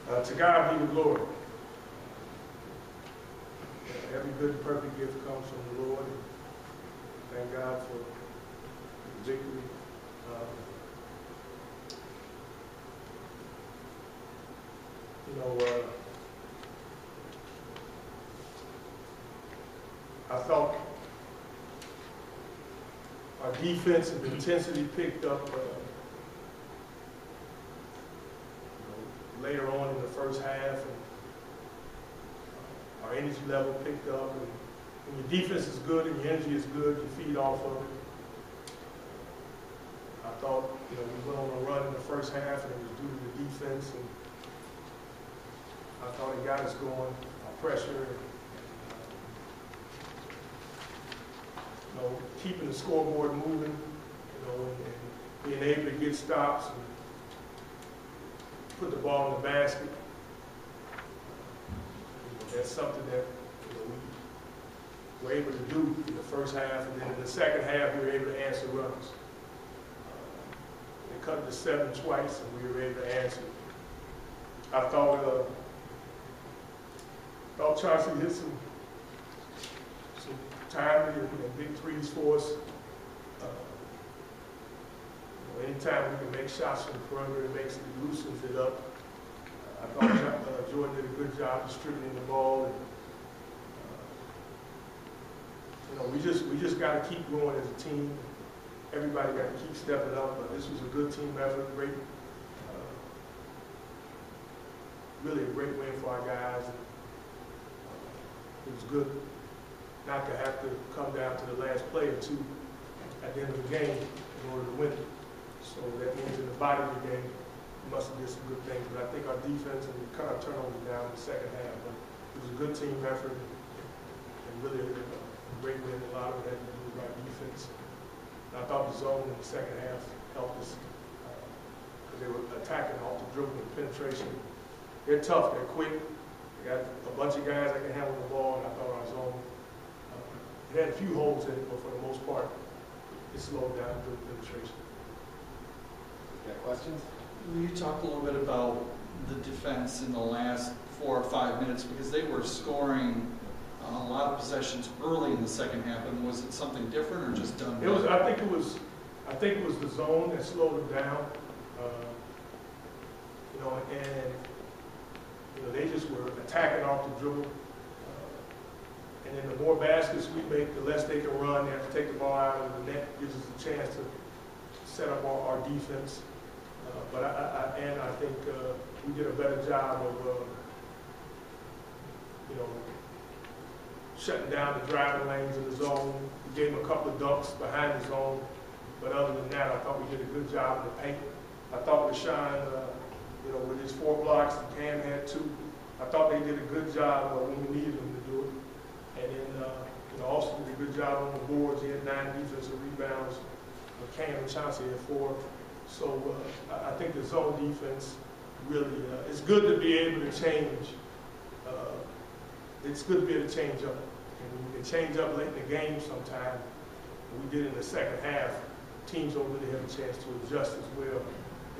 To God be the glory. Every good and perfect gift comes from the Lord. And thank God for the victory. I thought our defensive intensity picked up later on in the first half, and our energy level picked up. And when your defense is good and your energy is good, you feed off of it. I thought, we went on a run in the first half, and it was due to the defense, and I thought it got us going. Our pressure, and, keeping the scoreboard moving, and being able to get stops and put the ball in the basket. That's something that we were able to do in the first half, and then in the second half we were able to answer runs. They cut it to 7 twice, and we were able to answer. I thought Chauncey hit some timely and big threes for us. Anytime we can make shots from the perimeter, it loosens it up. I thought Jordan did a good job distributing the ball. And, we just got to keep going as a team. Everybody got to keep stepping up. But this was a good team effort, really a great win for our guys. It was good not to have to come down to the last play or two at the end of the game in order to win it. So that means in the body of the game, we must have did some good things. But I think our defense, and we cut our turnovers down in the second half. But it was a good team effort, and really a great win. A lot of it had to do with our defense. And I thought the zone in the second half helped us because they were attacking off the dribble and penetration. They're tough, they're quick. They got a bunch of guys that can handle the ball, and I thought our zone it had a few holes in it, but for the most part, it slowed down dribble penetration. Got questions? You talked a little bit about the defense in the last 4 or 5 minutes because they were scoring a lot of possessions early in the second half. And was it something different or just done? It was. I think it was the zone that slowed them down. And they just were attacking off the dribble. And then the more baskets we make, the less they can run. They have to take the ball out of the net. Gives us a chance to set up our defense. But I think we did a better job of, shutting down the driving lanes in the zone. We gave them a couple of dunks behind the zone. But other than that, I thought we did a good job in the paint. I thought Rashawn, with his 4 blocks, and Cam had 2. I thought they did a good job when we needed them to do it. And then Austin did a good job on the boards. He had 9 defensive rebounds. Cam and Chauncey had 4. So I think the zone defense really, it's good to be able to change. It's good to be able to change up. And when you can change up late in the game sometime, we did in the second half, teams don't really have a chance to adjust as well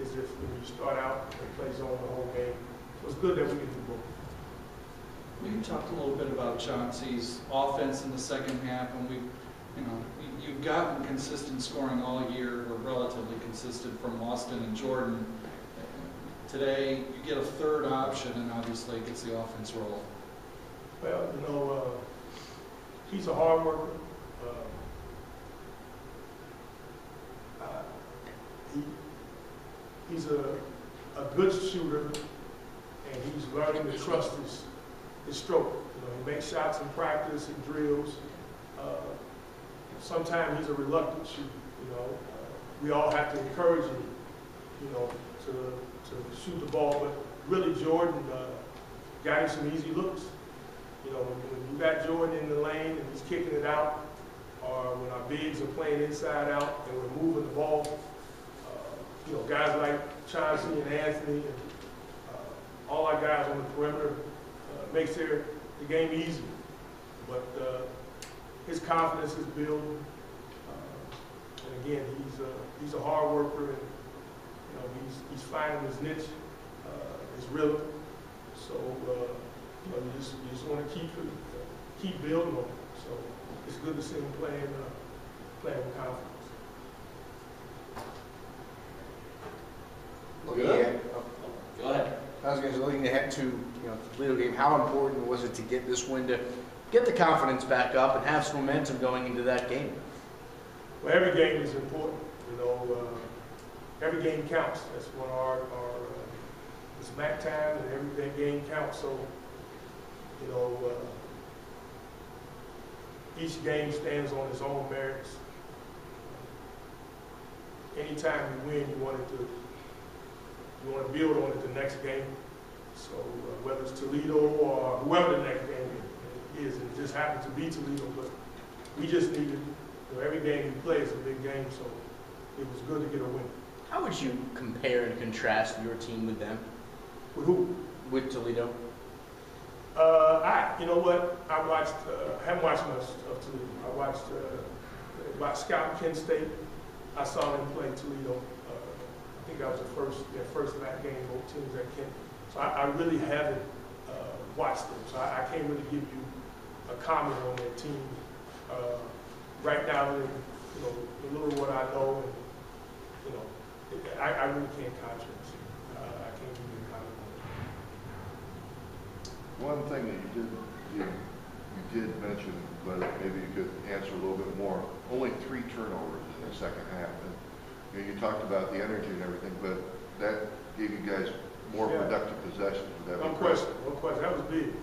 as if when you start out and play zone the whole game. So it's good that we can do both. You talked a little bit about Chauncey's offense in the second half, and you've gotten consistent scoring all year, or relatively consistent from Austin and Jordan. Today, you get a third option, and obviously it gets the offense rolling. Well, he's a hard worker. He's a good shooter, and he's learning to trust his stroke. He makes shots in practice and drills. Sometimes he's a reluctant shooter. We all have to encourage him, to shoot the ball. But really, Jordan got him some easy looks. When you got Jordan in the lane and he's kicking it out, or when our bigs are playing inside out and we're moving the ball, guys like Chauncey and Anthony and all our guys on the perimeter makes the game easy. But his confidence is building. And again, he's a hard worker, and he's finding his niche, his rhythm. you just want to keep building on it. So it's good to see him playing with confidence. Go ahead. I was going to say, looking ahead to the Toledo game, how important was it to get this win to get the confidence back up and have some momentum going into that game? Well, every game is important. Every game counts. That's one of our it's MAC time, and every game counts. So, each game stands on its own merits. Anytime you win, you want to build on it the next game. So whether it's Toledo or whoever the next game is, it just happens to be Toledo, but we just needed, every game we play is a big game, so it was good to get a win. How would you compare and contrast your team with them? With who? With Toledo? You know what? I haven't watched much of Toledo. I watched Scout Kent State. I saw them play Toledo. I think that was their first MAC game, both teams at Kent. So I really haven't watched them. So I can't really give you a comment on their team. Right now, a little what I know, and I really can't contrast. I can't give you a comment on One thing that you did mention, but maybe you could answer a little bit more. Only 3 turnovers in the second half. And you talked about the energy and everything, but that gave you guys more productive possessions. No question. That was big.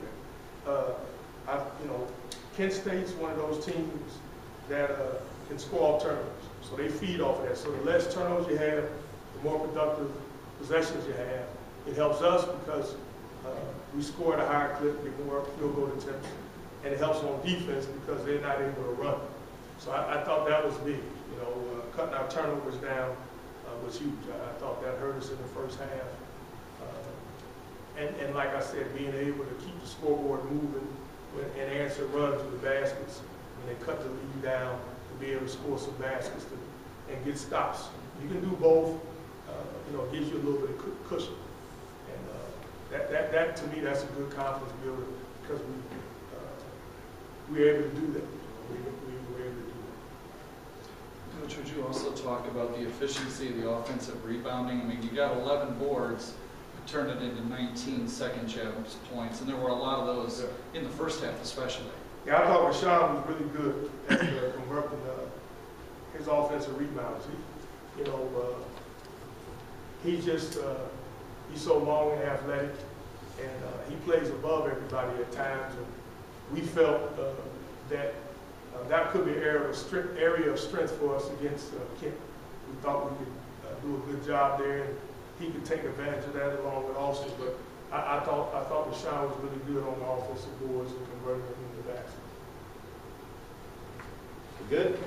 Kent State's one of those teams that can score off turnovers. So they feed off of that. So the less turnovers you have, the more productive possessions you have. It helps us because we score at a higher clip, get more field goal attempts, and it helps on defense because they're not able to run. So I thought that was big. Cutting our turnovers down was huge. I thought that hurt us in the first half. And like I said, being able to keep the scoreboard moving and answer runs to the baskets when they cut the lead down to be able to score some baskets and get stops. You can do both. Gives you a little bit of cushion. And that to me, that's a good confidence builder because we were able to do that. We were able to do that. Coach, would you also talk about the efficiency of the offensive rebounding? I mean, you got 11 boards, you turned it into 19 second chance points, and there were a lot of those in the first half especially. Yeah, I thought Rashawn was really good at converting his offensive rebounds. He's so long and athletic, and he plays above everybody at times. And we felt that could be an area of strength for us against Kent. We thought we could do a good job there, and he could take advantage of that along with Austin. But I thought Rashawn was really good on the offensive boards and converting them into baskets. Good?